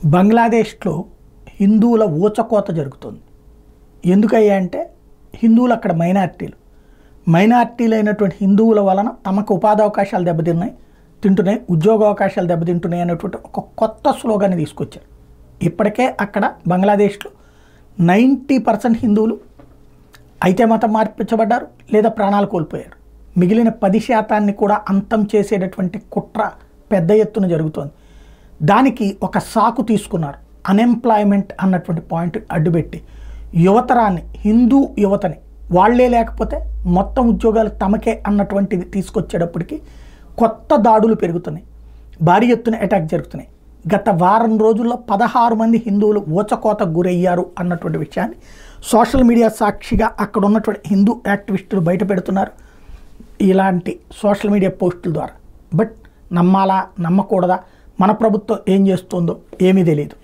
బంగ్లాదేశ్లో హిందువుల ఊచకోత జరుగుతుంది. ఎందుకయ్యా అంటే హిందువులు అక్కడ మైనారిటీలు అయినటువంటి హిందువుల వలన తమకు ఉపాధి అవకాశాలు తింటున్నాయి, ఉద్యోగ అవకాశాలు దెబ్బతింటున్నాయి అనేటువంటి ఒక కొత్త స్లోగాన్ని తీసుకొచ్చారు. ఇప్పటికే అక్కడ బంగ్లాదేశ్లో 90% హిందువులు అయితే మతం మార్పించబడ్డారు లేదా ప్రాణాలు కోల్పోయారు. మిగిలిన 10% కూడా అంతం చేసేటటువంటి కుట్ర పెద్ద ఎత్తున జరుగుతోంది. దానికి ఒక సాకు తీసుకున్నారు. అన్ఎంప్లాయ్మెంట్ అన్నటువంటి పాయింట్ అడ్డుపెట్టి యువతరాన్ని, హిందూ యువతని వాళ్లే లేకపోతే మొత్తం ఉద్యోగాలు తమకే అన్నటువంటిది తీసుకొచ్చేటప్పటికి కొత్త దాడులు పెరుగుతున్నాయి, భారీ ఎత్తున అటాక్ జరుగుతున్నాయి. గత వారం రోజుల్లో 16 మంది హిందువులు ఊచకోతకు గురయ్యారు అన్నటువంటి విషయాన్ని సోషల్ మీడియా సాక్షిగా అక్కడ ఉన్నటువంటి హిందూ యాక్టివిస్టులు బయట పెడుతున్నారు ఇలాంటి సోషల్ మీడియా పోస్టుల ద్వారా. బట్ నమ్మాలా నమ్మకూడదా, మన ప్రభుత్వం ఏం చేస్తుందో ఏమీ తెలియదు.